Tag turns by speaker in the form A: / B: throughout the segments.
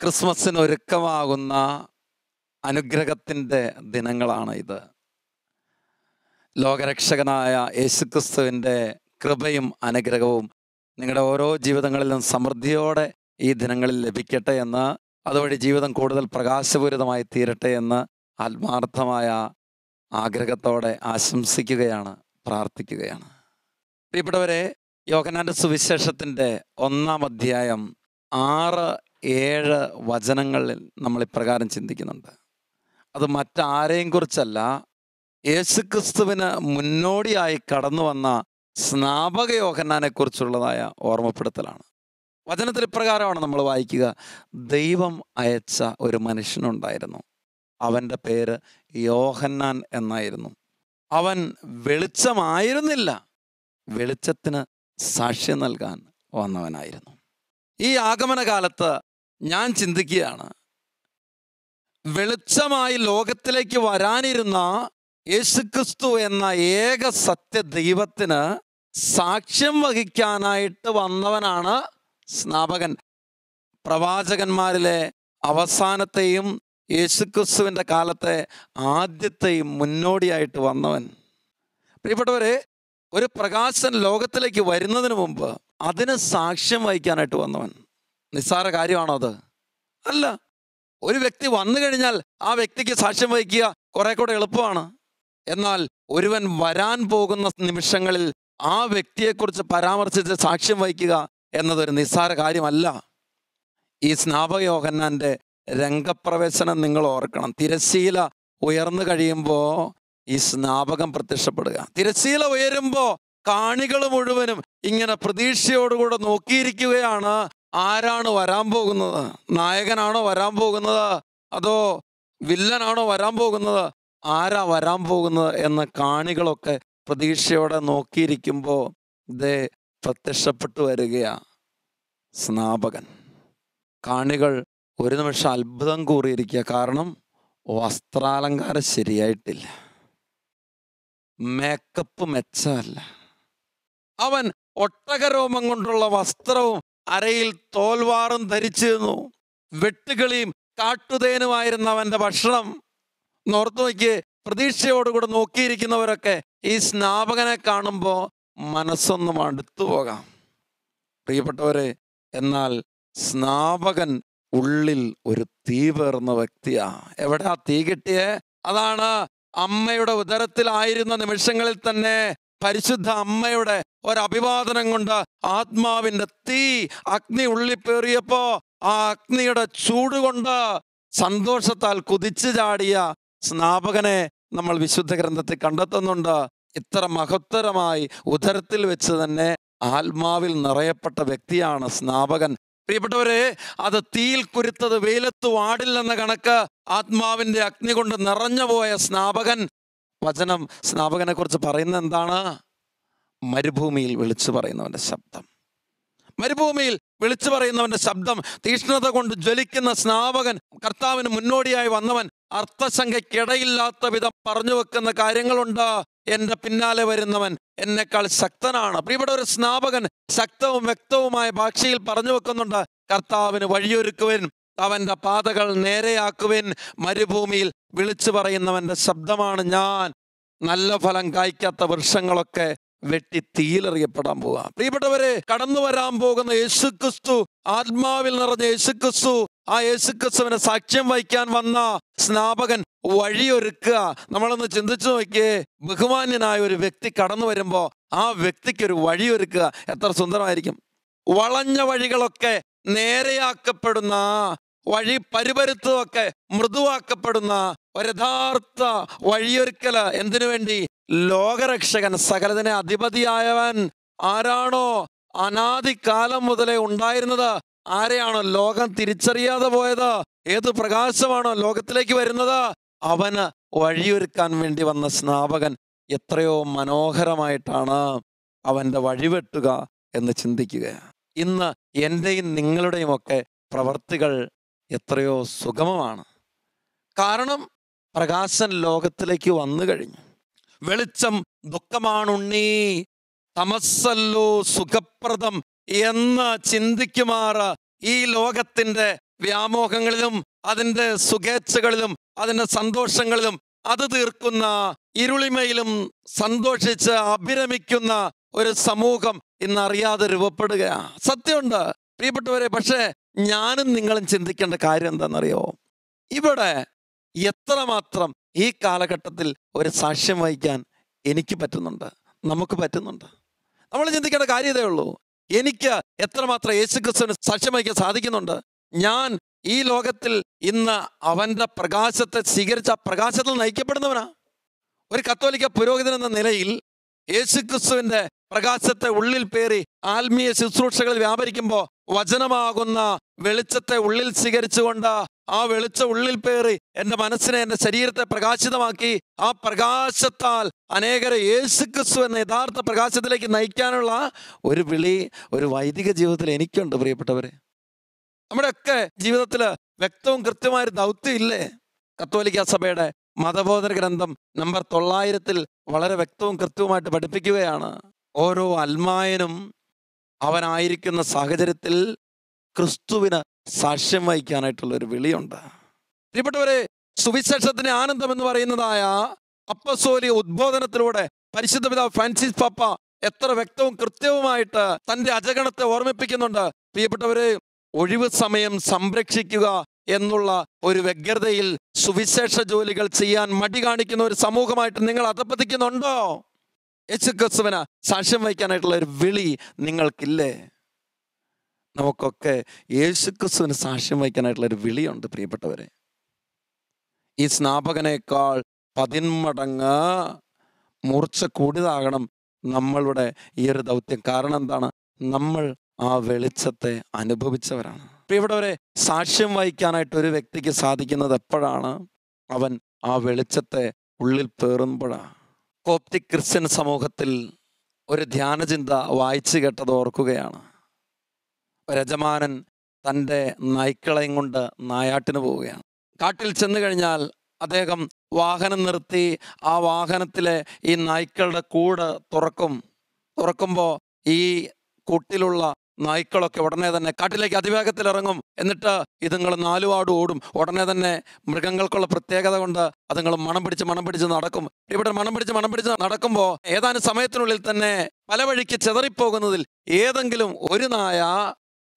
A: ക്രിസ്മസിന് ഒരുക്കമാകുന്ന അനുഗ്രഹത്തിൻ്റെ ദിനങ്ങളാണ് ഇത്. ലോകരക്ഷകനായ യേശുക്രിസ്തുവിൻ്റെ കൃപയും അനുഗ്രഹവും നിങ്ങളുടെ ഓരോ ജീവിതങ്ങളിലും സമൃദ്ധിയോടെ ഈ ദിനങ്ങളിൽ ലഭിക്കട്ടെ എന്ന്, അതുവഴി ജീവിതം കൂടുതൽ പ്രകാശപൂരിതമായി തീരട്ടെ എന്ന് ആത്മാർത്ഥമായ ആഗ്രഹത്തോടെ ആശംസിക്കുകയാണ്, പ്രാർത്ഥിക്കുകയാണ്. പ്രിയപ്പെട്ടവരെ, യോഹന്നാന്റെ സുവിശേഷത്തിൻ്റെ 1-ാം അധ്യായം 6-7 വചനങ്ങളിൽ നമ്മൾ ഇപ്രകാരം ചിന്തിക്കുന്നുണ്ട്. അത് മറ്റാരെയും കുറിച്ചല്ല, യേശുക്രിസ്തുവിന് മുന്നോടിയായി കടന്നു വന്ന സ്നാപക യോഹന്നാനെ കുറിച്ചുള്ളതായ ഓർമ്മപ്പെടുത്തലാണ്. വചനത്തിൽ ഇപ്രകാരമാണ് നമ്മൾ വായിക്കുക: ദൈവം അയച്ച ഒരു മനുഷ്യനുണ്ടായിരുന്നു, അവൻ്റെ പേര് യോഹന്നാൻ എന്നായിരുന്നു. അവൻ വെളിച്ചമായിരുന്നില്ല, വെളിച്ചത്തിന് സാക്ഷ്യം നൽകാൻ വന്നവനായിരുന്നു. ഈ ആഗമന കാലത്ത് ഞാൻ ചിന്തിക്കുകയാണ്, വെളിച്ചമായി ലോകത്തിലേക്ക് വരാനിരുന്ന യേശുക്രിസ്തു എന്ന ഏക സത്യ ദൈവത്തിന് സാക്ഷ്യം വഹിക്കാനായിട്ട് വന്നവനാണ് സ്നാപകൻ. പ്രവാചകന്മാരിലെ അവസാനത്തെയും യേശുക്രിസ്തുവിൻ്റെ കാലത്തെ ആദ്യത്തെയും മുന്നോടിയായിട്ട് വന്നവൻ. പ്രിയപ്പെട്ടവരെ, ഒരു പ്രകാശൻ ലോകത്തിലേക്ക് വരുന്നതിന് മുമ്പ് അതിന് സാക്ഷ്യം വഹിക്കാനായിട്ട് വന്നവൻ. നിസ്സാര കാര്യമാണോ അത്? അല്ല. ഒരു വ്യക്തി വന്നു കഴിഞ്ഞാൽ ആ വ്യക്തിക്ക് സാക്ഷ്യം വഹിക്കുക കുറെ കൂടെ എളുപ്പമാണ്. എന്നാൽ ഒരുവൻ വരാൻ പോകുന്ന നിമിഷങ്ങളിൽ ആ വ്യക്തിയെക്കുറിച്ച് പരാമർശിച്ച് സാക്ഷ്യം വഹിക്കുക എന്നതൊരു നിസ്സാര കാര്യമല്ല. ഈ സ്നാപക യോഹന്നാന്റെ രംഗപ്രവേശനം നിങ്ങൾ ഓർക്കണം. തിരശ്ശീല ഉയർന്നു കഴിയുമ്പോൾ ഈ സ്നാപകം പ്രത്യക്ഷപ്പെടുക. തിരശ്ശീല ഉയരുമ്പോൾ കാണികൾ മുഴുവനും ഇങ്ങനെ പ്രതീക്ഷയോടുകൂടെ നോക്കിയിരിക്കുകയാണ്. ആരാണ് വരാൻ പോകുന്നത്? നായകനാണോ വരാൻ പോകുന്നത്, അതോ വില്ലനാണോ വരാൻ പോകുന്നത്, ആരാ വരാൻ പോകുന്നത് എന്ന് കാണികളൊക്കെ പ്രതീക്ഷയോടെ നോക്കിയിരിക്കുമ്പോൾ ഇതേ പ്രത്യക്ഷപ്പെട്ടു വരികയാ സ്നാപകൻ. കാണികൾ ഒരു നിമിഷം അത്ഭുതം കൂറിയിരിക്കുക. കാരണം വസ്ത്രാലങ്കാരം ശരിയായിട്ടില്ല, മേക്കപ്പ് മെച്ചമല്ല. അവൻ ഒട്ടകരോമം കൊണ്ടുള്ള വസ്ത്രവും അരയിൽ തോൽവാറും ധരിച്ചിരുന്നു. വെട്ടുകിളിയും കാട്ടുതേനുമായിരുന്ന അവൻ്റെ ഭക്ഷണം. നോർത്തു നോക്കിയേ, പ്രതീക്ഷയോടുകൂടെ നോക്കിയിരിക്കുന്നവരൊക്കെ ഈ സ്നാപകനെ കാണുമ്പോൾ മനസ്സൊന്നും അടുത്തു പോകാം. പ്രിയപ്പെട്ടവരെ, എന്നാൽ സ്നാപകൻ ഉള്ളിൽ ഒരു തീ പേർന്ന വ്യക്തിയാ. എവിടെയാ തീ കിട്ടിയേ? അതാണ് അമ്മയുടെ ഉദരത്തിലായിരുന്ന നിമിഷങ്ങളിൽ തന്നെ പരിശുദ്ധ അമ്മയുടെ ഒരഭിവാദനം കൊണ്ട് ആത്മാവിൻ്റെ തീ, അഗ്നി ഉള്ളിപ്പേറിയപ്പോ ആ അഗ്നിയുടെ ചൂടുകൊണ്ട് സന്തോഷത്താൽ കുതിച്ചു ചാടിയ സ്നാപകനെ നമ്മൾ വിശുദ്ധ ഗ്രന്ഥത്തിൽ കണ്ടെത്തുന്നുണ്ട്. ഇത്ര മഹത്തരമായി ഉദരത്തിൽ വെച്ച് തന്നെ ആത്മാവിൽ നിറയപ്പെട്ട വ്യക്തിയാണ് സ്നാപകൻ. പ്രിയപ്പെട്ടവരെ, അത് തീയിൽ കുരുത്തത് വെയിലത്ത് വാടില്ലെന്ന കണക്ക് ആത്മാവിൻ്റെ അഗ്നി കൊണ്ട് നിറഞ്ഞു പോയ സ്നാപകൻ. വചനം സ്നാപകനെ കുറിച്ച് പറയുന്നത് എന്താണ്? മരുഭൂമിയിൽ വിളിച്ചു പറയുന്നവൻ്റെ ശബ്ദം. മരുഭൂമിയിൽ വിളിച്ചു പറയുന്നവൻ്റെ ശബ്ദം. തീഷ്ണത കൊണ്ട് ജ്വലിക്കുന്ന സ്നാപകൻ, കർത്താവിന് മുന്നോടിയായി വന്നവൻ, അർത്ഥശങ്കയ്ക്കിടയില്ലാത്ത വിധം പറഞ്ഞു വെക്കുന്ന കാര്യങ്ങളുണ്ട്. എൻ്റെ പിന്നാലെ വരുന്നവൻ എന്നെക്കാൾ ശക്തനാണ്. പ്രിയപ്പെട്ട ഒരു സ്നാപകൻ ശക്തവും വ്യക്തവുമായ ഭാഷയിൽ പറഞ്ഞു വെക്കുന്നുണ്ട്: കർത്താവിന് വഴിയൊരുക്കുവൻ, അവൻ്റെ പാതകൾ നേരെയാക്കുവൻ. മരുഭൂമിയിൽ വിളിച്ചു പറയുന്നവൻ്റെ ശബ്ദമാണ് ഞാൻ. നല്ല ഫലം കായ്ക്കാത്ത വൃക്ഷങ്ങളൊക്കെ വെട്ടി തീയിലെറിയപ്പെടാൻ പോവുക. പ്രിയപ്പെട്ടവരെ, കടന്നു വരാൻ പോകുന്ന യേശുക്രിസ്തു, ആത്മാവിൽ നിറഞ്ഞ യേശുക്രിസ്തു, ആ യേശുക്രിസ്തുവിനെ സാക്ഷ്യം വഹിക്കാൻ വന്ന സ്നാപകൻ വഴിയൊരുക്കുക. നമ്മളൊന്ന് ചിന്തിച്ചു നോക്കിയേ, ബഹുമാന്യനായ ഒരു വ്യക്തി കടന്നു വരുമ്പോൾ ആ വ്യക്തിക്ക് ഒരു വഴിയൊരുക്കുക എത്ര സുന്ദരമായിരിക്കും. വളഞ്ഞ വഴികളൊക്കെ നേരെയാക്കപ്പെടുന്ന, വഴി പരിപരുത്തമൊക്കെ മൃദുവാക്കപ്പെടുന്ന ഒരു യഥാർത്ഥ വഴിയൊരുക്കല്. എന്തിനു വേണ്ടി? ലോകരക്ഷകൻ, സകലതിനെ അധിപതിയായവൻ ആരാണോ അനാദികാലം മുതലേ ഉണ്ടായിരുന്നത്, ആരെയാണോ ലോകം തിരിച്ചറിയാതെ പോയത്, ഏത് പ്രകാശമാണോ ലോകത്തിലേക്ക് വരുന്നത്, അവന് വഴിയൊരുക്കാൻ വേണ്ടി വന്ന സ്നാപകൻ എത്രയോ മനോഹരമായിട്ടാണ് അവൻ്റെ വഴിവെട്ടുക എന്ന് ചിന്തിക്കുക. ഇന്ന് എൻ്റെയും നിങ്ങളുടെയും ഒക്കെ പ്രവർത്തികൾ എത്രയോ സുഗമമാണ്. കാരണം പ്രകാശൻ ലോകത്തിലേക്ക് വന്നു കഴിഞ്ഞു. വെളിച്ചം ദുഃഖമാണുണ്ണീ, തമസ്സല്ലോ സുഖപ്രദം എന്ന് ചിന്തിക്കുമാറ് ഈ ലോകത്തിൻ്റെ വ്യാമോഹങ്ങളിലും അതിൻ്റെ സുഖേച്ഛകളിലും അതിൻ്റെ സന്തോഷങ്ങളിലും അത് തീർക്കുന്ന ഇരുളിമയിലും സന്തോഷിച്ച് അഭിരമിക്കുന്ന ഒരു സമൂഹം ഇന്ന് അറിയാതെ രൂപപ്പെടുകയാണ്. സത്യമുണ്ട് പ്രിയപ്പെട്ടവരെ. പക്ഷേ ഞാനും നിങ്ങളും ചിന്തിക്കേണ്ട കാര്യം എന്താണെന്നറിയോ? ഇവിടെ എത്രമാത്രം ഈ കാലഘട്ടത്തിൽ ഒരു സാക്ഷ്യം വഹിക്കാൻ എനിക്ക് പറ്റുന്നുണ്ട്, നമുക്ക് പറ്റുന്നുണ്ട്. നമ്മൾ ചിന്തിക്കേണ്ട കാര്യം ഇതേ ഉള്ളൂ. എനിക്ക് എത്രമാത്രം യേശുക്രിസ്തുവിന് സാക്ഷ്യം വഹിക്കാൻ സാധിക്കുന്നുണ്ട്? ഞാൻ ഈ ലോകത്തിൽ ഇന്ന് അവൻ്റെ പ്രകാശത്തെ സ്വീകരിച്ച പ്രകാശത്തിൽ നയിക്കപ്പെടുന്നവനാ. ഒരു കത്തോലിക്ക പുരോഹിതൻ എന്ന നിലയിൽ യേശുക്രിസ്തുവിൻ്റെ പ്രകാശത്തെ ഉള്ളിൽ പേറി ആത്മീയ ശുശ്രൂഷകൾ വ്യാപരിക്കുമ്പോൾ വചനമാകുന്ന വെളിച്ചത്തെ ഉള്ളിൽ സ്വീകരിച്ചുകൊണ്ട് ആ വെളിച്ചം ഉള്ളിൽ പേറി എൻ്റെ മനസ്സിനെ, എൻ്റെ ശരീരത്തെ പ്രകാശിതമാക്കി ആ പ്രകാശത്താൽ അനേകരെ യേശുക്രിസ്തു എന്ന യഥാർത്ഥ പ്രകാശത്തിലേക്ക് നയിക്കാനുള്ള ഒരു വിളി ഒരു വൈദിക ജീവിതത്തിൽ എനിക്കുണ്ട് പ്രിയപ്പെട്ടവരെ. നമ്മുടെയൊക്കെ ജീവിതത്തിൽ വ്യക്തവും കൃത്യമായൊരു ദൗത്യം ഇല്ലേ? കത്തോലിക്ക സഭയുടെ മതബോധന ഗ്രന്ഥം നമ്പർ 900 വളരെ വ്യക്തവും കൃത്യവുമായിട്ട് പഠിപ്പിക്കുകയാണ്. ഓരോ അൽമായനും അവനായിരിക്കുന്ന സാഹചര്യത്തിൽ ക്രിസ്തുവിന് സാക്ഷ്യം വഹിക്കാനായിട്ടുള്ളൊരു വിളിയുണ്ട്. പ്രിയപ്പെട്ടവരെ, സുവിശേഷത്തിന്റെ ആനന്ദം എന്ന് പറയുന്നതായ അപ്പസ്തോലിക ഉദ്ബോധനത്തിലൂടെ പരിശുദ്ധ പിതാവ് ഫ്രാൻസിസ് പാപ്പ എത്ര വ്യക്തവും കൃത്യവുമായിട്ട് തൻ്റെ അജഗണത്തെ ഓർമ്മിപ്പിക്കുന്നുണ്ട്. പ്രിയപ്പെട്ടവരെ, ഒഴിവ് സമയം സംരക്ഷിക്കുക എന്നുള്ള ഒരു വ്യഗ്രതയിൽ സുവിശേഷ ജോലികൾ ചെയ്യാൻ മടി കാണിക്കുന്ന ഒരു സമൂഹമായിട്ട് നിങ്ങൾ അധപ്പതിക്കുന്നുണ്ടോ? യേശുക്രിസ്തുവിന് സാക്ഷ്യം വഹിക്കാനായിട്ടുള്ള ഒരു വിളി നിങ്ങൾക്കില്ലേ? നമുക്കൊക്കെ യേശുക്രിസ്തുവിന് സാക്ഷ്യം വഹിക്കാനായിട്ടുള്ള ഒരു വിളിയുണ്ട് പ്രിയപ്പെട്ടവരെ. ഈ സ്നാപകനേക്കാൾ 10 മടങ്ങ് മൂർച്ച കൂടിയതാകണം നമ്മളുടെ ഈ ഒരു ദൗത്യം. കാരണം എന്താണ്? നമ്മൾ ആ വെളിച്ചത്തെ അനുഭവിച്ചവരാണ്. പ്രിയപ്പെട്ടവരെ, സാക്ഷ്യം വഹിക്കാനായിട്ട് ഒരു വ്യക്തിക്ക് സാധിക്കുന്നത് എപ്പോഴാണ്? അവൻ ആ വെളിച്ചത്തെ ഉള്ളിൽ പേറുമ്പോഴാണ്. കോപ്റ്റിക് ക്രിസ്ത്യൻ സമൂഹത്തിൽ ഒരു ധ്യാനചിന്ത വായിച്ചു കേട്ടത് ഓർക്കുകയാണ്. യജമാനൻ തൻ്റെ നായ്ക്കളെയും കൊണ്ട് നായാട്ടിന് പോവുകയാണ്. കാട്ടിൽ ചെന്ന് കഴിഞ്ഞാൽ അദ്ദേഹം വാഹനം നിർത്തി ആ വാഹനത്തിലെ ഈ നായ്ക്കളുടെ കൂട് തുറക്കുമ്പോൾ ഈ കൂട്ടിലുള്ള നായ്ക്കളൊക്കെ ഉടനെ തന്നെ കാട്ടിലേക്ക് അതിവേഗത്തിൽ ഇറങ്ങും. എന്നിട്ട് ഇതുങ്ങൾ 4 പാട് ഓടും. ഉടനെ തന്നെ മൃഗങ്ങൾക്കുള്ള പ്രത്യേകത കൊണ്ട് അതുങ്ങൾ മണം പിടിച്ച് നടക്കും. ഇവിടെ മണം പിടിച്ച് നടക്കുമ്പോൾ ഏതാനും സമയത്തിനുള്ളിൽ തന്നെ പല വഴിക്ക് ചെതറിപ്പോകുന്നതിൽ ഏതെങ്കിലും ഒരു നായ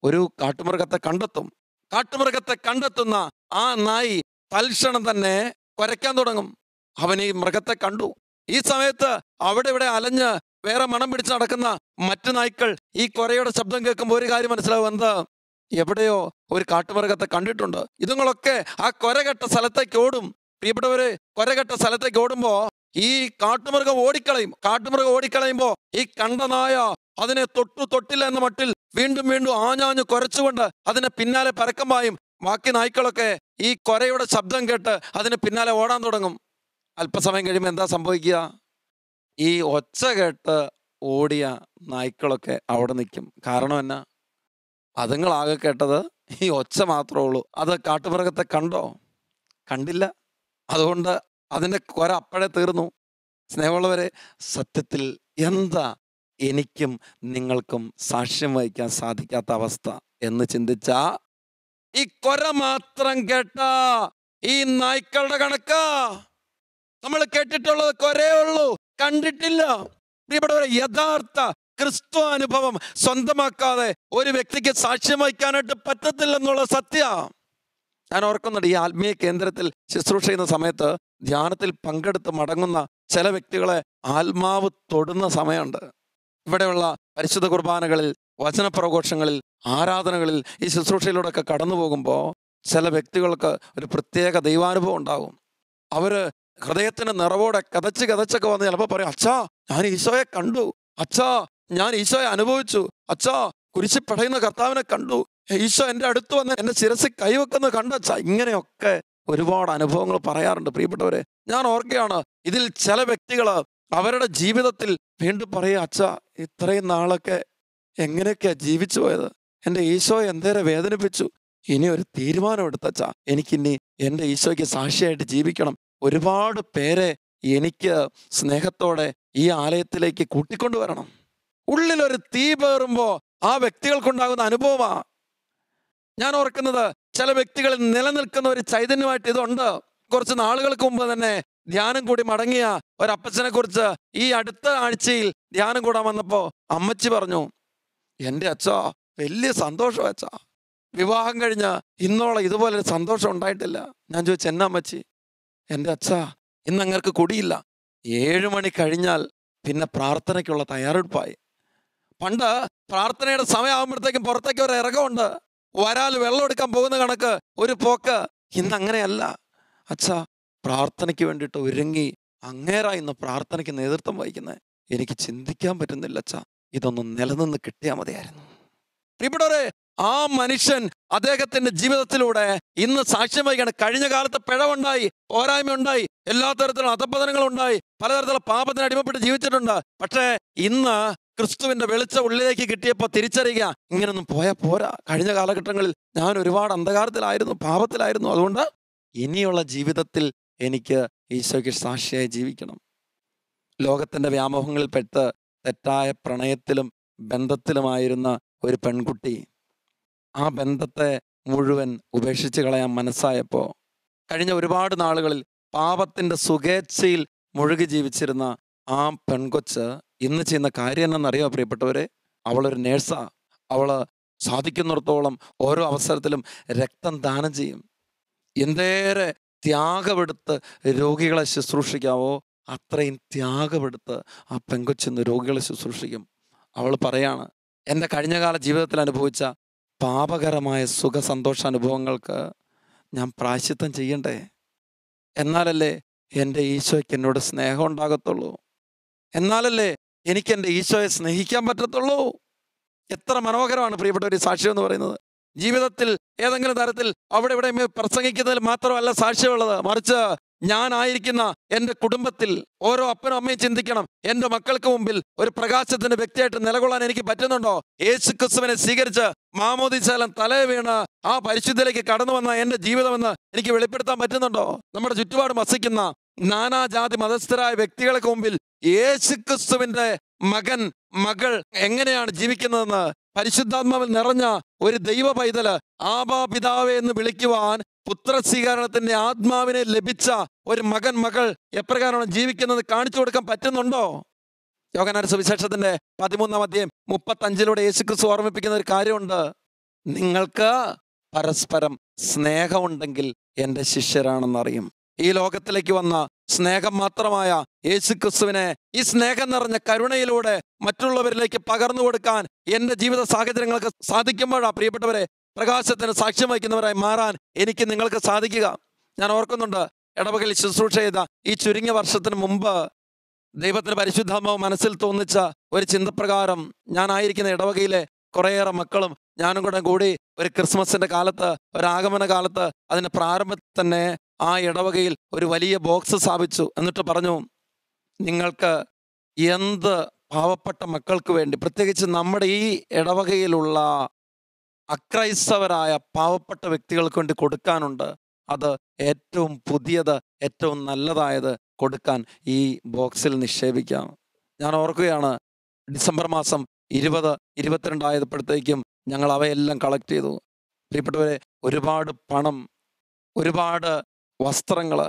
A: ഒരു കാട്ടുമൃഗത്തെ കണ്ടെത്തും. കാട്ടുമൃഗത്തെ കണ്ടെത്തുന്ന ആ നായി തൽക്ഷണം തന്നെ കുരയ്ക്കാൻ തുടങ്ങും. അവൻ ഈ മൃഗത്തെ കണ്ടു. ഈ സമയത്ത് അവിടെ ഇവിടെ അലഞ്ഞ് വേറെ മണം പിടിച്ച് നടക്കുന്ന മറ്റു നായ്ക്കൾ ഈ കുരയുടെ ശബ്ദം കേൾക്കുമ്പോൾ ഒരു കാര്യം മനസ്സിലാവും. എന്താ? എവിടെയോ ഒരു കാട്ടുമൃഗത്തെ കണ്ടിട്ടുണ്ട്. ഇതുങ്ങളൊക്കെ ആ കുരകെട്ട സ്ഥലത്തേക്ക് ഓടും. പ്രിയപ്പെട്ടവര്, കുരകെട്ട സ്ഥലത്തേക്ക് ഓടുമ്പോൾ ഈ കാട്ടുമൃഗം ഓടിക്കളയുമ്പോൾ ഈ കണ്ട നായ അതിനെ തൊട്ടില്ല എന്ന മട്ടിൽ വീണ്ടും ആഞ്ഞാഞ്ഞു കുരച്ചുകൊണ്ട് അതിനെ പിന്നാലെ പരക്കം പായും. ബാക്കി നായ്ക്കളൊക്കെ ഈ കുരയുടെ ശബ്ദം കേട്ട് അതിന് പിന്നാലെ ഓടാൻ തുടങ്ങും. അല്പസമയം കഴിയുമ്പോൾ എന്താ സംഭവിക്കുക? ഈ ഒച്ച കേട്ട് ഓടിയ നായ്ക്കളൊക്കെ അവിടെ നിൽക്കും. കാരണം എന്നാ? അതുങ്ങളാകെ കേട്ടത് ഈ ഒച്ച മാത്രമേ ഉള്ളൂ. അത് കാട്ടുമൃഗത്തെ കണ്ടോ? കണ്ടില്ല. അതുകൊണ്ട് അതിൻ്റെ കുര അപ്പോഴേ തീർന്നു. സ്നേഹമുള്ളവരെ, സത്യത്തിൽ എന്താ എനിക്കും നിങ്ങൾക്കും സാക്ഷ്യം വഹിക്കാൻ സാധിക്കാത്ത അവസ്ഥ എന്ന് ചിന്തിച്ചാ ഈ കുര മാത്രം കേട്ട ഈ നായ്ക്കളുടെ കണക്കാ. നമ്മൾ കേട്ടിട്ടുള്ളത് കുരേ ഉള്ളൂ, കണ്ടിട്ടില്ല. പ്രിയപ്പെട്ടവരെ, യഥാർത്ഥ ക്രിസ്തു അനുഭവം സ്വന്തമാക്കാതെ ഒരു വ്യക്തിക്ക് സാക്ഷ്യം വഹിക്കാനായിട്ട് പറ്റത്തില്ലെന്നുള്ള സത്യ. ഞാൻ ഓർക്കുന്നുണ്ട്, ഈ ആത്മീയ കേന്ദ്രത്തിൽ ശുശ്രൂഷ ചെയ്യുന്ന സമയത്ത് ധ്യാനത്തിൽ പങ്കെടുത്ത് മടങ്ങുന്ന ചില വ്യക്തികളെ ആത്മാവ് തൊടുന്ന സമയമുണ്ട്. ഇവിടെയുള്ള പരിശുദ്ധ കുർബാനകളിൽ, വചനപ്രഘോഷങ്ങളിൽ, ആരാധനകളിൽ ഈ ശുശ്രൂഷയിലൂടെയൊക്കെ കടന്നു പോകുമ്പോൾ ചില വ്യക്തികൾക്ക് ഒരു പ്രത്യേക ദൈവാനുഭവം ഉണ്ടാകും. അവര് ഹൃദയത്തിന് നിറവോടെ കതച്ചൊക്കെ വന്ന് ചിലപ്പോൾ പറയും, അച്ഛാ ഞാൻ ഈശോയെ കണ്ടു, അച്ഛാ ഞാൻ ഈശോയെ അനുഭവിച്ചു, അച്ഛാ കുരിശിൽ പടയുന്ന കർത്താവിനെ കണ്ടു, ഈശോ എൻ്റെ അടുത്ത് വന്ന് എൻ്റെ ശിരസിൽ കൈവെക്കുന്നത് കണ്ടച്ഛ. ഇങ്ങനെയൊക്കെ ഒരുപാട് അനുഭവങ്ങൾ പറയാറുണ്ട്. പ്രിയപ്പെട്ടവരെ, ഞാൻ ഓർക്കുകയാണ്, ഇതിൽ ചില വ്യക്തികൾ അവരുടെ ജീവിതത്തിൽ വീണ്ടും പറയുക, അച്ഛാ ഇത്രയും നാളൊക്കെ എങ്ങനെയൊക്കെയാ ജീവിച്ചു പോയത്, എൻ്റെ ഈശോയെ എന്തേരെ വേദനിപ്പിച്ചു, ഇനി ഒരു തീരുമാനം എടുത്തച്ഛാ, എനിക്കിനി എൻ്റെ ഈശോയ്ക്ക് സാക്ഷിയായിട്ട് ജീവിക്കണം. ഒരുപാട് പേരെ എനിക്ക് സ്നേഹത്തോടെ ഈ ആലയത്തിലേക്ക് കൂട്ടിക്കൊണ്ടുവരണം. ഉള്ളിലൊരു തീ പേറുമ്പോൾ ആ വ്യക്തികൾക്കുണ്ടാകുന്ന അനുഭവമാ. ഞാൻ ഓർക്കുന്നത് ചില വ്യക്തികളിൽ നിലനിൽക്കുന്ന ഒരു ചൈതന്യമായിട്ട് ഇതുണ്ട്. കുറച്ച് നാളുകൾക്ക് മുമ്പ് തന്നെ ധ്യാനം കൂടി മടങ്ങിയ ഒരപ്പച്ചനെ കുറിച്ച് ഈ അടുത്ത ആഴ്ചയിൽ ധ്യാനം കൂടാൻ വന്നപ്പോ അമ്മച്ചി പറഞ്ഞു, എൻ്റെ അച്ഛാ വലിയ സന്തോഷം അച്ഛാ, വിവാഹം കഴിഞ്ഞ് ഇന്നോളം ഇതുപോലെ ഒരു സന്തോഷം ഉണ്ടായിട്ടില്ല. ഞാൻ ചോദിച്ചു, എന്നാ അമ്മച്ചി? എൻ്റെ അച്ഛാ ഇന്ന് അങ്ങർക്ക് കുടിയില്ല. 7 മണി കഴിഞ്ഞാൽ പിന്നെ പ്രാർത്ഥനയ്ക്കുള്ള തയ്യാറെടുപ്പായി. പണ്ട് പ്രാർത്ഥനയുടെ സമയമാകുമ്പോഴത്തേക്കും പുറത്തേക്ക് ഒരു ഇറക്കമുണ്ട്, വരാൽ വെള്ളം എടുക്കാൻ പോകുന്ന കണക്ക് ഒരു പോക്ക്. ഇന്ന് അങ്ങനെയല്ല അച്ഛാ, പ്രാർത്ഥനയ്ക്ക് വേണ്ടിയിട്ട് ഒരുങ്ങി അങ്ങേരാ ഇന്ന് പ്രാർത്ഥനയ്ക്ക് നേതൃത്വം വഹിക്കുന്നത്. എനിക്ക് ചിന്തിക്കാൻ പറ്റുന്നില്ല അച്ഛാ, ഇതൊന്നും നിലനിന്ന് കിട്ടിയാൽ മതിയായിരുന്നു. പ്രിയപ്പെട്ടവരെ, ആ മനുഷ്യൻ അദ്ദേഹത്തിന്റെ ജീവിതത്തിലൂടെ ഇന്ന് സാക്ഷ്യം വഹിക്കണം. കഴിഞ്ഞ കാലത്ത് പിഴവുണ്ടായി, പോരായ്മ ഉണ്ടായി, എല്ലാ തരത്തിലുള്ള അധപ്പതനങ്ങളും ഉണ്ടായി, പലതരത്തിലുള്ള പാപത്തിന് അടിമപ്പെട്ട് ജീവിച്ചിട്ടുണ്ട്. പക്ഷേ ഇന്ന് ക്രിസ്തുവിന്റെ വെളിച്ചം ഉള്ളിലേക്ക് കിട്ടിയപ്പോൾ തിരിച്ചറിയുക, ഇങ്ങനൊന്നും പോയാൽ പോരാ. കഴിഞ്ഞ കാലഘട്ടങ്ങളിൽ ഞാൻ ഒരുപാട് അന്ധകാരത്തിലായിരുന്നു, പാപത്തിലായിരുന്നു. അതുകൊണ്ട് ഇനിയുള്ള ജീവിതത്തിൽ എനിക്ക് ഈശോയ്ക്ക് സാക്ഷിയായി ജീവിക്കണം. ലോകത്തിന്റെ വ്യാമോഹങ്ങളിൽപ്പെട്ട് തെറ്റായ പ്രണയത്തിലും ബന്ധത്തിലുമായിരുന്ന ഒരു പെൺകുട്ടി ആ ബന്ധത്തെ മുഴുവൻ ഉപേക്ഷിച്ച് കളയാൻ മനസ്സായപ്പോൾ കഴിഞ്ഞ ഒരുപാട് നാളുകളിൽ പാപത്തിന്റെ സുഖേച്ഛയിൽ മുഴുകി ജീവിച്ചിരുന്ന ആ പെൺകൊച്ച് ഇന്ന് ചെയ്യുന്ന കാര്യം എന്നറിയോ പ്രിയപ്പെട്ടവരെ? അവളൊരു നേഴ്സാ. അവള് സാധിക്കുന്നിടത്തോളം ഓരോ അവസരത്തിലും രക്തം ദാനം ചെയ്യും. എന്തേറെ ത്യാഗമെടുത്ത് രോഗികളെ ശുശ്രൂഷിക്കാവോ അത്രയും ത്യാഗമെടുത്ത് ആ പെങ്കൊച്ചിന്ന് രോഗികളെ ശുശ്രൂഷിക്കും. അവൾ പറയാണ്, എൻ്റെ കഴിഞ്ഞകാല ജീവിതത്തിൽ അനുഭവിച്ച പാപകരമായ സുഖ സന്തോഷ അനുഭവങ്ങൾക്ക് ഞാൻ പ്രായശ്ചിത്തം ചെയ്യണ്ടേ? എന്നാലല്ലേ എൻ്റെ ഈശോയ്ക്ക് എന്നോട് സ്നേഹം ഉണ്ടാകത്തുള്ളൂ. എന്നാലല്ലേ എനിക്ക് എൻ്റെ ഈശോയെ സ്നേഹിക്കാൻ പറ്റത്തുള്ളൂ. എത്ര മനോഹരമാണ് പ്രിയപ്പെട്ട ഒരു സാക്ഷ്യം എന്ന് പറയുന്നത്. ജീവിതത്തിൽ ഏതെങ്കിലും തരത്തിൽ അവിടെ ഇവിടെ പ്രസംഗിക്കുന്നതിൽ മാത്രമല്ല സാക്ഷ്യമുള്ളത്, മറിച്ച് ഞാനായിരിക്കുന്ന എൻ്റെ കുടുംബത്തിൽ ഓരോ അപ്പനും അമ്മയും ചിന്തിക്കണം, എൻ്റെ മക്കൾക്ക് മുമ്പിൽ ഒരു പ്രകാശത്തിന്റെ വ്യക്തിയായിട്ട് നിലകൊള്ളാൻ എനിക്ക് പറ്റുന്നുണ്ടോ? യേശുക്രിസ്തുവിനെ സ്വീകരിച്ച് മാമോദീസാലം തലേ വീണ് ആ പരിശുദ്ധിയിലേക്ക് കടന്നു വന്ന എൻ്റെ ജീവിതമെന്ന് എനിക്ക് വെളിപ്പെടുത്താൻ പറ്റുന്നുണ്ടോ? നമ്മുടെ ചുറ്റുപാട് വസിക്കുന്ന നാനാജാതി മതസ്ഥരായ വ്യക്തികൾക്ക് മുമ്പിൽ യേശുക്രിസ്തുവിന്റെ മകൻ മകൾ എങ്ങനെയാണ് ജീവിക്കുന്നതെന്ന് പരിശുദ്ധാത്മാവിൽ നിറഞ്ഞ ഒരു ദൈവ പൈതല് ആബാ പിതാവേ എന്ന് വിളിക്കുവാൻ പുത്രസ്വീകരണത്തിന്റെ ആത്മാവിനെ ലഭിച്ച ഒരു മകൻ മകൾ എപ്രകാരമാണ് ജീവിക്കുന്നത് കാണിച്ചു കൊടുക്കാൻ പറ്റുന്നുണ്ടോ? യോഹന്നാന്റെ സുവിശേഷത്തിന്റെ 13-ാം അധ്യായം 35 യേശുക്രിസ്തു ഓർമ്മിപ്പിക്കുന്ന ഒരു കാര്യമുണ്ട്. നിങ്ങൾക്ക് പരസ്പരം സ്നേഹമുണ്ടെങ്കിൽ എൻ്റെ ശിഷ്യരാണെന്നറിയും. ഈ ലോകത്തിലേക്ക് വന്ന സ്നേഹം മാത്രമായ യേശുക്രിസ്തുവിനെ ഈ സ്നേഹം നിറഞ്ഞ കരുണയിലൂടെ മറ്റുള്ളവരിലേക്ക് പകർന്നു കൊടുക്കാൻ എൻ്റെ ജീവിത സാഹചര്യങ്ങൾക്ക് സാധിക്കുമ്പോഴാണ് പ്രിയപ്പെട്ടവരെ പ്രകാശത്തിന് സാക്ഷ്യം വഹിക്കുന്നവരായി മാറാൻ എനിക്ക് നിങ്ങൾക്ക് സാധിക്കുക. ഞാൻ ഓർക്കുന്നുണ്ട്, ഇടവകയിൽ ശുശ്രൂഷ ചെയ്ത ഈ ചുരുങ്ങിയ വർഷത്തിന് മുമ്പ് ദൈവത്തിന് പരിശുദ്ധാത്മാവ് മനസ്സിൽ തോന്നിച്ച ഒരു ചിന്തപ്രകാരം ഞാനായിരിക്കുന്ന ഇടവകയിലെ കുറേയേറെ മക്കളും ഞാനും കൂടെ കൂടി ഒരു ക്രിസ്മസിന്റെ കാലത്ത്, ഒരു ആഗമന കാലത്ത്, അതിന്റെ പ്രാരംഭത്തിൽ തന്നെ ആ ഇടവകയിൽ ഒരു വലിയ ബോക്സ് സ്ഥാപിച്ചു. എന്നിട്ട് പറഞ്ഞു, നിങ്ങൾക്ക് എന്ത് പാവപ്പെട്ട മക്കൾക്ക് വേണ്ടി, പ്രത്യേകിച്ച് നമ്മുടെ ഈ ഇടവകയിലുള്ള അക്രൈസ്തവരായ പാവപ്പെട്ട വ്യക്തികൾക്ക് വേണ്ടി കൊടുക്കാനുണ്ട്, അത് ഏറ്റവും പുതിയത് ഏറ്റവും നല്ലതായത് കൊടുക്കാൻ ഈ ബോക്സിൽ നിക്ഷേപിക്കാം. ഞാൻ ഓർക്കുകയാണ്, ഡിസംബർ മാസം 20-22 ആയപ്പോഴത്തേക്കും ഞങ്ങൾ അവയെല്ലാം കളക്ട് ചെയ്തു. പ്രിയപ്പെട്ടവരെ, ഒരുപാട് പണം, ഒരുപാട് വസ്ത്രങ്ങൾ,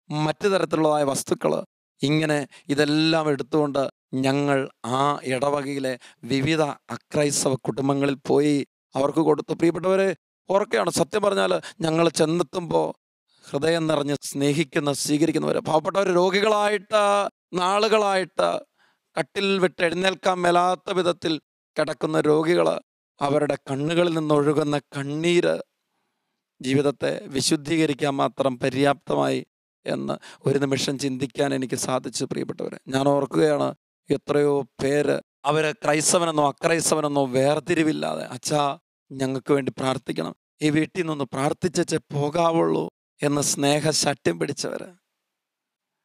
A: മറ്റു തരത്തിലുള്ളതായ വസ്തുക്കൾ, ഇങ്ങനെ ഇതെല്ലാം എടുത്തുകൊണ്ട് ഞങ്ങൾ ആ ഇടവകയിലെ വിവിധ അക്രൈസ്തവ കുടുംബങ്ങളിൽ പോയി അവർക്ക് കൊടുത്തു. പ്രിയപ്പെട്ടവരെ, ഓർക്കുകയാണ്, സത്യം പറഞ്ഞാൽ ഞങ്ങൾ ചെന്നെത്തുമ്പോൾ ഹൃദയം നിറഞ്ഞ് സ്നേഹിക്കുന്ന സ്വീകരിക്കുന്നവർ, പാവപ്പെട്ടവർ, രോഗികളായിട്ട് നാളുകളായിട്ട് കട്ടിൽ വിട്ട് എഴുന്നേൽക്കാൻ മേലാത്ത വിധത്തിൽ കിടക്കുന്ന രോഗികൾ, അവരുടെ കണ്ണുകളിൽ നിന്നൊഴുകുന്ന കണ്ണീര് ജീവിതത്തെ വിശുദ്ധീകരിക്കാൻ മാത്രം പര്യാപ്തമായി എന്ന് ഒരു നിമിഷം ചിന്തിക്കാൻ എനിക്ക് സാധിച്ചു. പ്രിയപ്പെട്ടവരെ, ഞാൻ ഓർക്കുകയാണ്, എത്രയോ പേര് അവര് ക്രൈസ്തവനെന്നോ അക്രൈസ്തവനെന്നോ വേർതിരിവില്ലാതെ, അച്ഛാ ഞങ്ങൾക്ക് വേണ്ടി പ്രാർത്ഥിക്കണം, ഈ വീട്ടിൽ നിന്ന് പ്രാർത്ഥിച്ചേ പോകാവുള്ളൂ എന്ന് സ്നേഹശഠ്യം പിടിച്ചവര്.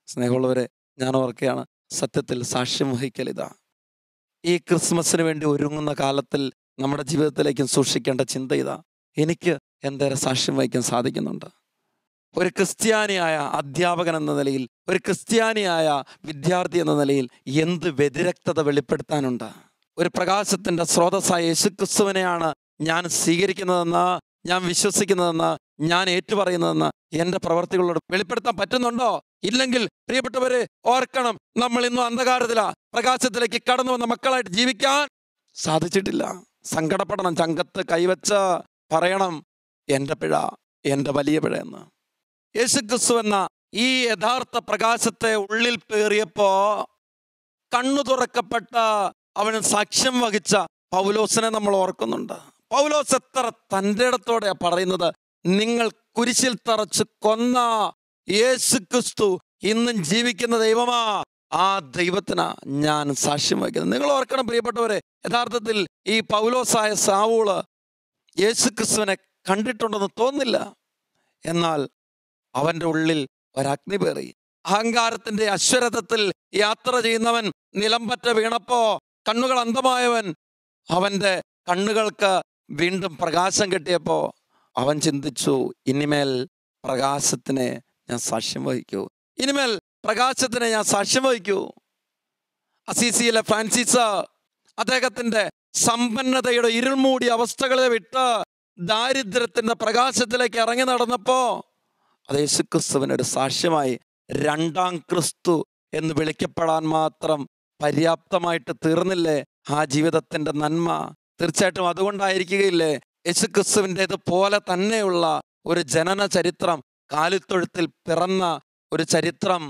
A: സ്നേഹമുള്ളവരെ, ഞാൻ ഓർക്കുകയാണ്, സത്യത്തിൽ സാക്ഷ്യം വഹിക്കൽ ഇതാ. ഈ ക്രിസ്മസിന് വേണ്ടി ഒരുങ്ങുന്ന കാലത്തിൽ നമ്മുടെ ജീവിതത്തിലേക്കും സൂക്ഷിക്കേണ്ട ചിന്ത ഇതാ. എനിക്ക് എന്തേറെ സാക്ഷ്യം വഹിക്കാൻ സാധിക്കുന്നുണ്ട്? ഒരു ക്രിസ്ത്യാനിയായ അധ്യാപകൻ എന്ന നിലയിൽ, ഒരു ക്രിസ്ത്യാനിയായ വിദ്യാർത്ഥി എന്ന നിലയിൽ എന്ത് വ്യതിരക്തത വെളിപ്പെടുത്താനുണ്ട്? ഒരു പ്രകാശത്തിന്റെ സ്രോതസ്സായ യേശുക്രിസ്തുവിനെയാണ് ഞാൻ സ്വീകരിക്കുന്നതെന്ന് ഞാൻ വിശ്വസിക്കുന്നതെന്ന്, ഞാൻ ഏറ്റുപറയുന്നതെന്ന് എൻ്റെ പ്രവർത്തികളോട് വെളിപ്പെടുത്താൻ പറ്റുന്നുണ്ടോ? ഇല്ലെങ്കിൽ പ്രിയപ്പെട്ടവരെ ഓർക്കണം, നമ്മൾ ഇന്നും അന്ധകാരത്തിലാ. പ്രകാശത്തിലേക്ക് കടന്നു വന്ന മക്കളായിട്ട് ജീവിക്കാൻ സാധിച്ചിട്ടില്ല. സങ്കടപ്പെടണം, ചങ്കത്ത് കൈവച്ച് പറയണം, എൻ്റെ പിഴ, എൻ്റെ വലിയ പിഴ എന്ന്. യേശുക്രിസ്തു എന്ന ഈ യഥാർത്ഥ പ്രകാശത്തെ ഉള്ളിൽ പേറിയപ്പോ കണ്ണു തുറക്കപ്പെട്ട അവന് സാക്ഷ്യം വഹിച്ച പൗലോസിനെ നമ്മൾ ഓർക്കുന്നുണ്ട്. പൗലോസ് എത്ര തൻ്റെ ഇടത്തോടെയാ പറയുന്നത്, നിങ്ങൾ കുരിശിൽ തറച്ച് കൊന്ന യേശുക്രിസ്തു ഇന്നും ജീവിക്കുന്ന ദൈവമാ, ആ ദൈവത്തിനാ ഞാൻ സാക്ഷ്യം വഹിക്കുന്നത്. നിങ്ങൾ ഓർക്കണം പ്രിയപ്പെട്ടവരെ, യഥാർത്ഥത്തിൽ ഈ പൗലോസായ സാവൂള് യേശുക്രിസ്തുവിനെ കണ്ടിട്ടുണ്ടെന്ന് തോന്നില്ല. എന്നാൽ അവൻ്റെ ഉള്ളിൽ ഒരഗ്നി പേറി. അഹങ്കാരത്തിന്റെ അശ്വരഥത്തിൽ യാത്ര ചെയ്യുന്നവൻ നിലംപറ്റ വീണപ്പോ കണ്ണുകൾ അന്ധമായവൻ, അവൻ്റെ കണ്ണുകൾക്ക് വീണ്ടും പ്രകാശം കിട്ടിയപ്പോ അവൻ ചിന്തിച്ചു, ഇനിമേൽ പ്രകാശത്തിനെ ഞാൻ സാക്ഷ്യം വഹിക്കൂ, ഇനിമേൽ പ്രകാശത്തിനെ ഞാൻ സാക്ഷ്യം വഹിക്കൂ. അസീസിയിലെ ഫ്രാൻസിസ് അദ്ദേഹത്തിന്റെ സമ്പന്നതയുടെ ഇരുൾമൂടിയ അവസ്ഥകളെ വിട്ട് ദാരിദ്ര്യത്തിന്റെ പ്രകാശത്തിലേക്ക് ഇറങ്ങി നടന്നപ്പോ അത് യേശുക്രിസ്തുവിനൊരു സാക്ഷ്യമായി. രണ്ടാം ക്രിസ്തു എന്ന് വിളിക്കപ്പെടാൻ മാത്രം പര്യാപ്തമായിട്ട് തീർന്നില്ലേ ആ ജീവിതത്തിന്റെ നന്മ? തീർച്ചയായിട്ടും അതുകൊണ്ടായിരിക്കുകയില്ലേ യേശുക്രിസ്തുവിൻ്റെത് പോലെ തന്നെയുള്ള ഒരു ജനന ചരിത്രം, കാലിത്തൊഴുത്തിൽ പിറന്ന ഒരു ചരിത്രം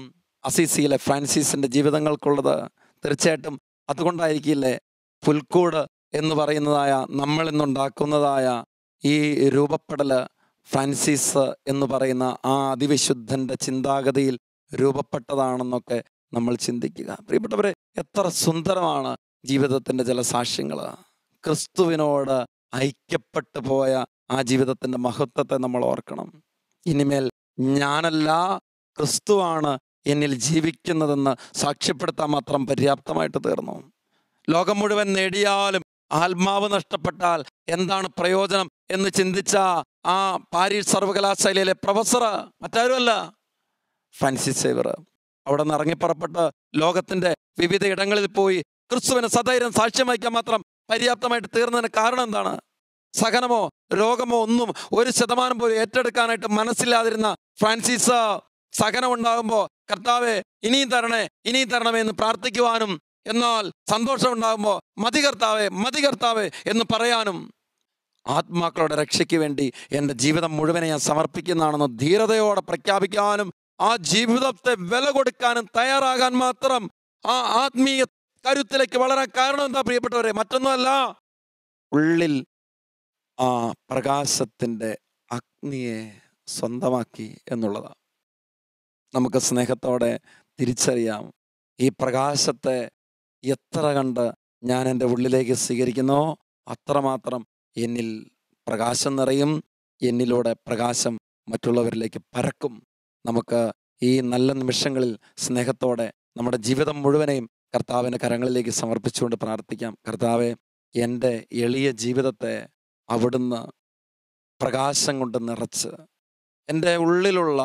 A: അസീസിയിലെ ഫ്രാൻസിസിന്റെ ജീവിതങ്ങൾക്കുള്ളത്? തീർച്ചയായിട്ടും അതുകൊണ്ടായിരിക്കില്ലേ പുൽക്കൂട് എന്ന് പറയുന്നതായ നമ്മൾ ഇന്നുണ്ടാക്കുന്നതായ ഈ രൂപപ്പെടല് ഫ്രാൻസിസ് എന്ന് പറയുന്ന ആ അതിവിശുദ്ധന്റെ ചിന്താഗതിയിൽ രൂപപ്പെട്ടതാണെന്നൊക്കെ നമ്മൾ ചിന്തിക്കുക. പ്രിയപ്പെട്ടവരെ, എത്ര സുന്ദരമാണ് ജീവിതത്തിന്റെ ചില സാക്ഷ്യങ്ങൾ. ക്രിസ്തുവിനോട് ഐക്യപ്പെട്ടു പോയ ആ ജീവിതത്തിന്റെ മഹത്വത്തെ നമ്മൾ ഓർക്കണം. ഇനിമേൽ ഞാനല്ല, ക്രിസ്തുവാണ് എന്നിൽ ജീവിക്കുന്നതെന്ന് സാക്ഷ്യപ്പെടുത്താൻ മാത്രം പര്യാപ്തമായിട്ട് തീർന്നു. ലോകം മുഴുവൻ നേടിയാലും ആത്മാവ് നഷ്ടപ്പെട്ടാൽ എന്താണ് പ്രയോജനം എന്ന് ചിന്തിച്ച ആ പാരീസ് സർവകലാശാലയിലെ പ്രൊഫസർ മറ്റാരുമല്ല, ഫ്രാൻസിസ് സേവ്യർ. അവിടെ നിന്ന് ഇറങ്ങിപ്പുറപ്പെട്ട് ലോകത്തിന്റെ വിവിധ ഇടങ്ങളിൽ പോയി ക്രിസ്തുവിന് സധൈര്യം സാക്ഷ്യം വഹിക്കാൻ മാത്രം പര്യാപ്തമായിട്ട് തീർന്നതിന് കാരണം എന്താണ്? സഹനമോ രോഗമോ ഒന്നും 1% പോലും ഏറ്റെടുക്കാനായിട്ട് മനസ്സില്ലാതിരുന്ന ഫ്രാൻസിസ് സഹനം ഉണ്ടാകുമ്പോൾ കർത്താവെ ഇനിയും തരണേ, ഇനിയും തരണമേ എന്ന് പ്രാർത്ഥിക്കുവാനും, എന്നാൽ സന്തോഷം ഉണ്ടാകുമ്പോൾ മതി കർത്താവേ, മതി കർത്താവേ എന്ന് പറയാനും, ആത്മാക്കളുടെ രക്ഷയ്ക്ക് വേണ്ടി എൻ്റെ ജീവിതം മുഴുവനെ ഞാൻ സമർപ്പിക്കുന്നതാണെന്ന് ധീരതയോടെ പ്രഖ്യാപിക്കാനും, ആ ജീവിതത്തെ വില കൊടുക്കാനും തയ്യാറാകാൻ മാത്രം ആ ആത്മീയ കരുത്തിലേക്ക് വളരാൻ കാരണം എന്താ പ്രിയപ്പെട്ടവരെ? മറ്റൊന്നുമല്ല, ഉള്ളിൽ ആ പ്രകാശത്തിൻ്റെ അഗ്നിയെ സ്വന്തമാക്കി എന്നുള്ളതാണ്. നമുക്ക് സ്നേഹത്തോടെ തിരിച്ചറിയാം, ഈ പ്രകാശത്തെ എത്ര കണ്ട് ഞാൻ എൻ്റെ ഉള്ളിലേക്ക് സ്വീകരിക്കുന്നോ അത്രമാത്രം എന്നിൽ പ്രകാശം നിറയും, എന്നിലൂടെ പ്രകാശം മറ്റുള്ളവരിലേക്ക് പരക്കും. നമുക്ക് ഈ നല്ല നിമിഷങ്ങളിൽ സ്നേഹത്തോടെ നമ്മുടെ ജീവിതം മുഴുവനെയും കർത്താവിൻ്റെ കരങ്ങളിലേക്ക് സമർപ്പിച്ചുകൊണ്ട് പ്രാർത്ഥിക്കാം. കർത്താവെ, എൻ്റെ എളിയ ജീവിതത്തെ അവിടുന്ന് പ്രകാശം കൊണ്ട് നിറച്ച് എൻ്റെ ഉള്ളിലുള്ള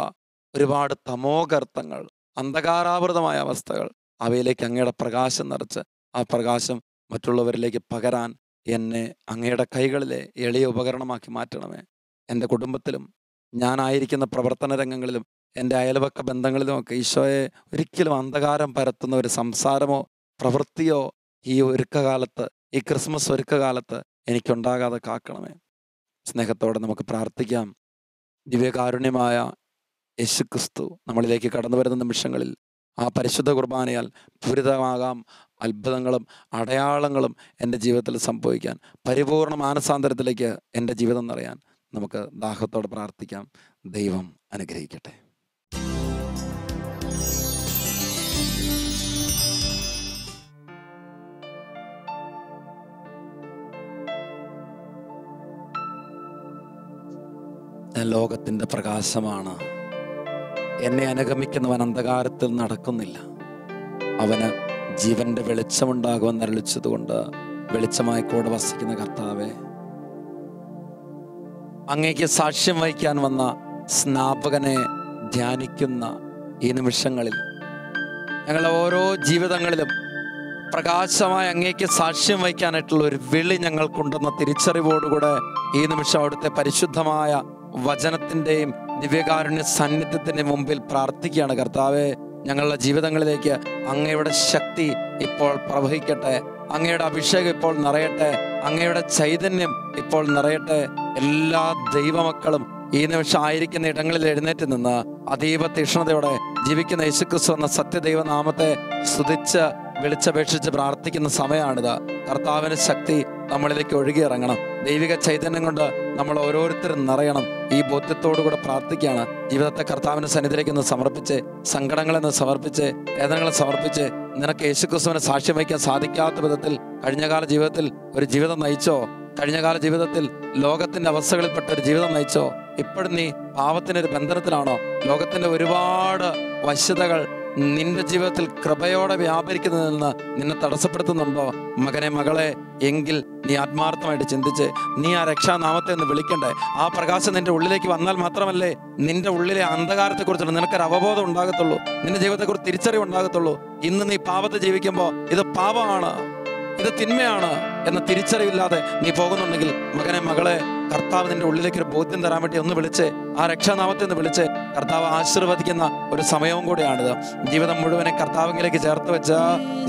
A: ഒരുപാട് തമോഗർത്തങ്ങൾ, അന്ധകാരാവൃതമായ അവസ്ഥകൾ, അവയിലേക്ക് അങ്ങയുടെ പ്രകാശം നിറച്ച് ആ പ്രകാശം മറ്റുള്ളവരിലേക്ക് പകരാൻ എന്നെ അങ്ങയുടെ കൈകളിലെ എളിയ ഉപകരണമാക്കി മാറ്റണമേ. എൻ്റെ കുടുംബത്തിലും ഞാനായിരിക്കുന്ന പ്രവർത്തന രംഗങ്ങളിലും എൻ്റെ അയൽവക്ക ബന്ധങ്ങളിലുമൊക്കെ ഈശോയെ ഒരിക്കലും അന്ധകാരം പരത്തുന്ന ഒരു സംസാരമോ പ്രവൃത്തിയോ ഈ ഒരുക്കകാലത്ത്, ഈ ക്രിസ്മസ് ഒരുക്കകാലത്ത് എനിക്കുണ്ടാകാതെ കാക്കണമേ. സ്നേഹത്തോടെ നമുക്ക് പ്രാർത്ഥിക്കാം. ദിവ്യകാരുണ്യമായ യേശുക്രിസ്തു നമ്മളിലേക്ക് കടന്നു വരുന്ന നിമിഷങ്ങളിൽ ആ പരിശുദ്ധ കുർബാനയാൽ പൂരിതമാകാം അത്ഭുതങ്ങളും അടയാളങ്ങളും എൻ്റെ ജീവിതത്തിൽ സംഭവിക്കാൻ, പരിപൂർണ മാനസാന്തരത്തിലേക്ക് എൻ്റെ ജീവിതം നിറയാൻ നമുക്ക് ദാഹത്തോടെ പ്രാർത്ഥിക്കാം. ദൈവം അനുഗ്രഹിക്കട്ടെ. ഞാൻ ലോകത്തിൻ്റെ പ്രകാശമാണ്. എന്നെ അനുഗമിക്കുന്നവൻ അന്ധകാരത്തിൽ നടക്കുന്നില്ല, അവന് ജീവന്റെ വെളിച്ചമുണ്ടാകുമെന്ന് അരുളിച്ചതുകൊണ്ട് വെളിച്ചമായി കൂടെ വസിക്കുന്ന കർത്താവെ, അങ്ങേക്ക് സാക്ഷ്യം വഹിക്കാൻ വന്ന സ്നാപകനെ ധ്യാനിക്കുന്ന ഈ നിമിഷങ്ങളിൽ ഞങ്ങളുടെ ഓരോ ജീവിതങ്ങളിലും പ്രകാശമായ അങ്ങേക്ക് സാക്ഷ്യം വഹിക്കാനായിട്ടുള്ള ഒരു വിളി ഞങ്ങൾക്കുണ്ടെന്ന തിരിച്ചറിവോടുകൂടെ ഈ നിമിഷം അവിടുത്തെ പരിശുദ്ധമായ വചനത്തിൻ്റെയും ദിവ്യകാരുണ്യ സാന്നിധ്യത്തിൻ്റെ മുമ്പിൽ പ്രാർത്ഥിക്കുകയാണ്. കർത്താവേ, ഞങ്ങളുടെ ജീവിതങ്ങളിലേക്ക് അങ്ങയുടെ ശക്തി ഇപ്പോൾ പ്രവഹിക്കട്ടെ, അങ്ങയുടെ അഭിഷേകം ഇപ്പോൾ നിറയട്ടെ, അങ്ങയുടെ ചൈതന്യം ഇപ്പോൾ നിറയട്ടെ. എല്ലാ ദൈവമക്കളും ഈ നിമിഷം ആയിരിക്കുന്ന ഇടങ്ങളിൽ എഴുന്നേറ്റ് നിന്ന് അതീവ തീക്ഷ്ണതയോടെ ജീവിക്കുന്ന യേശുക്രിസ്തു എന്ന സത്യദൈവനാമത്തെ സ്തുതിച്ച് വിളിച്ചപേക്ഷിച്ച് പ്രാർത്ഥിക്കുന്ന സമയമാണിത്. കർത്താവിന് ശക്തി നമ്മളിലേക്ക് ഒഴുകിയിറങ്ങണം. ദൈവിക ചൈതന്യം കൊണ്ട് നമ്മൾ ഓരോരുത്തരും നിറയണം. ഈ ബോധ്യത്തോടുകൂടെ പ്രാർത്ഥിക്കുകയാണ്. ജീവിതത്തെ കർത്താവിൻ്റെ സന്നിധിയിലേക്ക് ഒന്ന് സമർപ്പിച്ച്, സങ്കടങ്ങളെന്ന് സമർപ്പിച്ച്, വേദനകളെ സമർപ്പിച്ച്, നിനക്ക് യേശുക്രിസ്തുവിനെ സാക്ഷ്യം വയ്ക്കാൻ സാധിക്കാത്ത വിധത്തിൽ കഴിഞ്ഞകാല ജീവിതത്തിൽ ഒരു ജീവിതം നയിച്ചോ? കഴിഞ്ഞകാല ജീവിതത്തിൽ ലോകത്തിന്റെ അവസ്ഥകളിൽപ്പെട്ട ഒരു ജീവിതം നയിച്ചോ? ഇപ്പോഴും നീ പാപത്തിനൊരു ബന്ധനത്തിലാണോ? ലോകത്തിന്റെ ഒരുപാട് വശ്യതകൾ നിന്റെ ജീവിതത്തിൽ കൃപയോടെ വ്യാപരിക്കുന്നതിൽ നിന്ന് നിന്നെ തടസ്സപ്പെടുത്തുന്നുണ്ടോ? മകനെ, മകളെ, എങ്കിൽ നീ ആത്മാർത്ഥമായിട്ട് ചിന്തിച്ച് നീ ആ രക്ഷാനാമത്തെ ഒന്ന് വിളിക്കണ്ടേ. ആ പ്രകാശം നിന്റെ ഉള്ളിലേക്ക് വന്നാൽ മാത്രമല്ലേ നിന്റെ ഉള്ളിലെ അന്ധകാരത്തെക്കുറിച്ചുള്ള നിനക്കൊരു അവബോധം ഉണ്ടാകത്തുള്ളൂ, നിന്റെ ജീവിതത്തെക്കുറിച്ച് തിരിച്ചറിവ് ഉണ്ടാകത്തുള്ളൂ. ഇന്ന് നീ പാപത്തെ ജീവിക്കുമ്പോൾ ഇത് പാപമാണ്, ഇത് തിന്മയാണ് എന്ന തിരിച്ചറിവില്ലാതെ നീ പോകുന്നുണ്ടെങ്കിൽ മകനെ, മകളെ, കർത്താവ് നിന്റെ ഉള്ളിലേക്ക് ഒരു ബോധ്യം തരാൻ വേണ്ടി ഒന്ന് വിളിച്ച്, ആ രക്ഷാനാമത്തെ ഒന്ന് വിളിച്ച് കർത്താവ് ആശീർവദിക്കുന്ന ഒരു സമയവും കൂടിയാണിത്. ജീവിതം മുഴുവനെ കർത്താവിലേക്ക് ചേർത്ത് വെച്ച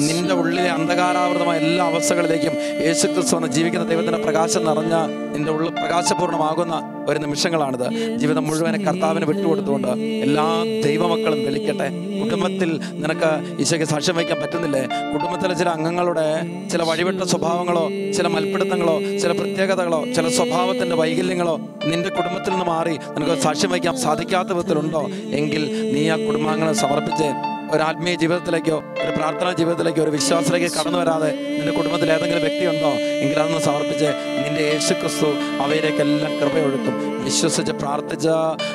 A: നിന്റെ ഉള്ളിലെ അന്ധകാരാവൃതമായ എല്ലാ അവസ്ഥകളിലേക്കും യേശുക്രിസ്തു എന്ന ജീവിക്കുന്ന ദൈവത്തിന്റെ പ്രകാശം നിറഞ്ഞ നിന്റെ ഉള്ളിൽ പ്രകാശപൂർണ്ണമാകുന്ന ഒരു നിമിഷങ്ങളാണിത്. ജീവിതം മുഴുവനെ കർത്താവിന് വിട്ടുകൊടുത്തുകൊണ്ട് എല്ലാ ദൈവമക്കളും വിളിക്കട്ടെ. കുടുംബത്തിൽ നിനക്ക് ഈശോയ്ക്ക് സാക്ഷ്യം വഹിക്കാൻ പറ്റുന്നില്ലേ? കുടുംബത്തിലെ ചില അംഗങ്ങളുടെ ചില വഴിവിട്ട സ്വഭാവങ്ങളോ, ചില മൽപ്പിടുത്തങ്ങളോ, ചില പ്രത്യേകതകളോ, ചില സ്വഭാവത്തിന്റെ വൈകല്യങ്ങളോ നിന്റെ കുടുംബത്തിൽ നിന്ന് മാറി നിനക്ക് സാക്ഷ്യം വഹിക്കാൻ സാധിക്കാത്ത വിധത്തിലുണ്ടോ? എങ്കിൽ നീ ആ കുടുംബാംഗങ്ങളെ സമർപ്പിച്ച് ഒരു ആത്മീയ ജീവിതത്തിലേക്കോ, ഒരു പ്രാർത്ഥനാ ജീവിതത്തിലേക്കോ, ഒരു വിശ്വാസത്തിലേക്ക് കടന്നു വരാതെ നിന്റെ കുടുംബത്തിൽ ഏതെങ്കിലും വ്യക്തിയുണ്ടോ? എങ്കിൽ അതൊന്ന് സമർപ്പിച്ച് നിന്റെ യേശുക്രിസ്തു അവയിലേക്കെല്ലാം കൃപയൊഴുക്കും. വിശ്വസിച്ച് പ്രാർത്ഥിച്ച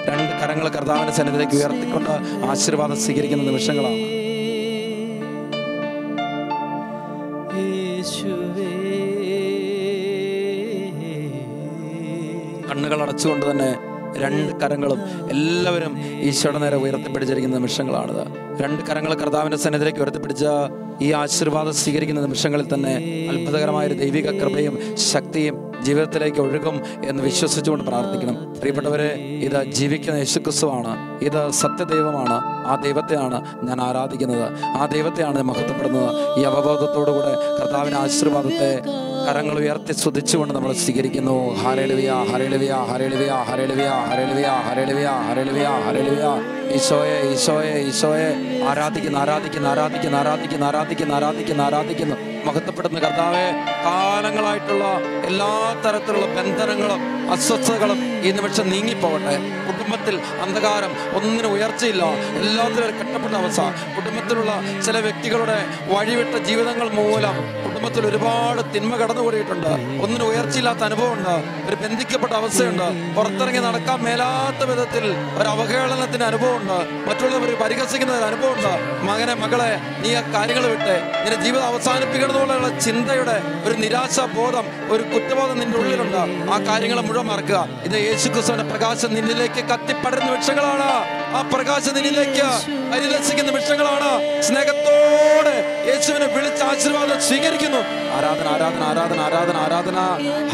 A: രണ്ട് കരങ്ങൾ കർത്താവിന്റെ സന്നിധിയിലേക്ക് ഉയർത്തിക്കൊണ്ട് ആശീർവാദം സ്വീകരിക്കുന്ന നിമിഷങ്ങളാണ്. കണ്ണുകൾ അടച്ചുകൊണ്ട് തന്നെ രണ്ട് കരങ്ങളും എല്ലാവരും ഈശോയുടെ നേരെ ഉയർത്തിപ്പിടിച്ചിരിക്കുന്ന നിമിഷങ്ങളാണിത്. രണ്ട് കരങ്ങൾ കർത്താവിന്റെ സന്നിധിയിലേക്ക് ഉയർത്തിപ്പിടിച്ച ഈ ആശീർവാദം സ്വീകരിക്കുന്ന നിമിഷങ്ങളിൽ തന്നെ അത്ഭുതകരമായൊരു ദൈവിക കൃപയും ശക്തിയും ജീവിതത്തിലേക്ക് ഒഴുകും എന്ന് വിശ്വസിച്ചുകൊണ്ട് പ്രാർത്ഥിക്കണം. പ്രിയപ്പെട്ടവരെ, ഇത് ജീവിക്കുന്ന യേശുക്രിസ്തുവാണ്, ഇത് സത്യദൈവമാണ്. ആ ദൈവത്തെയാണ് ഞാൻ ആരാധിക്കുന്നത്, ആ ദൈവത്തെയാണ് മഹത്വപ്പെടുന്നത്. ഈ അവബോധത്തോടുകൂടെ കർത്താവിന്റെ ആശീർവാദത്തെ കരങ്ങൾ ഉയർത്തി സ്തുതിച്ചുകൊണ്ട് നമ്മൾ സ്വീകരിക്കുന്നു. Hallelujah, hallelujah, hallelujah, hallelujah, hallelujah, hallelujah, hallelujah, hallelujah. ഈശോയെ, ഈശോയെ, ഈശോയെ ആരാധിക്കുന്നു, ആരാധിക്കുന്നു, ആരാധിക്കുന്നു, ആരാധിക്കുന്നു, ആരാധിക്കുന്നു, ആരാധിക്കുന്നു, ആരാധിക്കുന്നു. മഹത്വപ്പെടുന്ന കർത്താവെ, കാലങ്ങളായിട്ടുള്ള എല്ലാ തരത്തിലുള്ള ബന്ധനങ്ങളും അസ്വസ്ഥതകളും ഈ നിമിഷം നീങ്ങിപ്പോകട്ടെ. കുടുംബത്തിൽ അന്ധകാരം, ഒന്നിനും ഉയർച്ചയില്ല, എല്ലാത്തിലും ഒരു കെട്ടപ്പെട്ട അവസ്ഥ. കുടുംബത്തിലുള്ള ചില വ്യക്തികളുടെ വഴിവിട്ട ജീവിതങ്ങൾ മൂലം കുടുംബത്തിൽ ഒരുപാട് തിന്മ കടന്നുകൂടിയിട്ടുണ്ട്. ഒന്നിനും ഉയർച്ചയില്ലാത്ത അനുഭവമുണ്ട്, ഒരു ബന്ധിക്കപ്പെട്ട അവസ്ഥയുണ്ട്, പുറത്തിറങ്ങി നടക്കാൻ മേലാത്ത വിധത്തിൽ ഒരു അവഹേളനത്തിന്റെ അനുഭവമുണ്ട്, മറ്റുള്ളവർ പരിഹസിക്കുന്ന ഒരു അനുഭവമുണ്ട്. മകനെ, മകളെ, നീ ആ കാര്യങ്ങൾ വിട്ട് നിന്റെ ജീവിതം അവസാനിപ്പിക്കണമെന്നുള്ള ചിന്തയുടെ ഒരു നിരാശാബോധം, ഒരു കുറ്റബോധം നിന്റെ ഉള്ളിലുണ്ട്. ആ കാര്യങ്ങൾ മുഴുവൻ മറക്കുക. ഇത് യേശുക്രിസ്തുവിന്റെ പ്രകാശം നിന്നിലേക്ക് കത്തിപ്പടരുന്ന നിമിഷങ്ങളാണ്. ആ പ്രകാശം നിന്നിലേക്ക് പരിലസിക്കുന്ന നിമിഷങ്ങളാണ്. സ്നേഹത്തോടെ യേശുവിനെ വിളിച്ച് ആശീർവാദം സ്വീകരിക്കുന്നു. ആരാധന, ആരാധന, ആരാധന, ആരാധന, ആരാധന.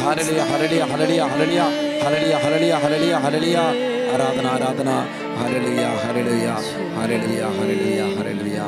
A: Hallelujah, hallelujah, hallelujah, hallelujah, hallelujah, hallelujah, hallelujah, hallelujah. ആരാധന, ആരാധന. Hallelujah, hallelujah, hallelujah, hallelujah, hallelujah.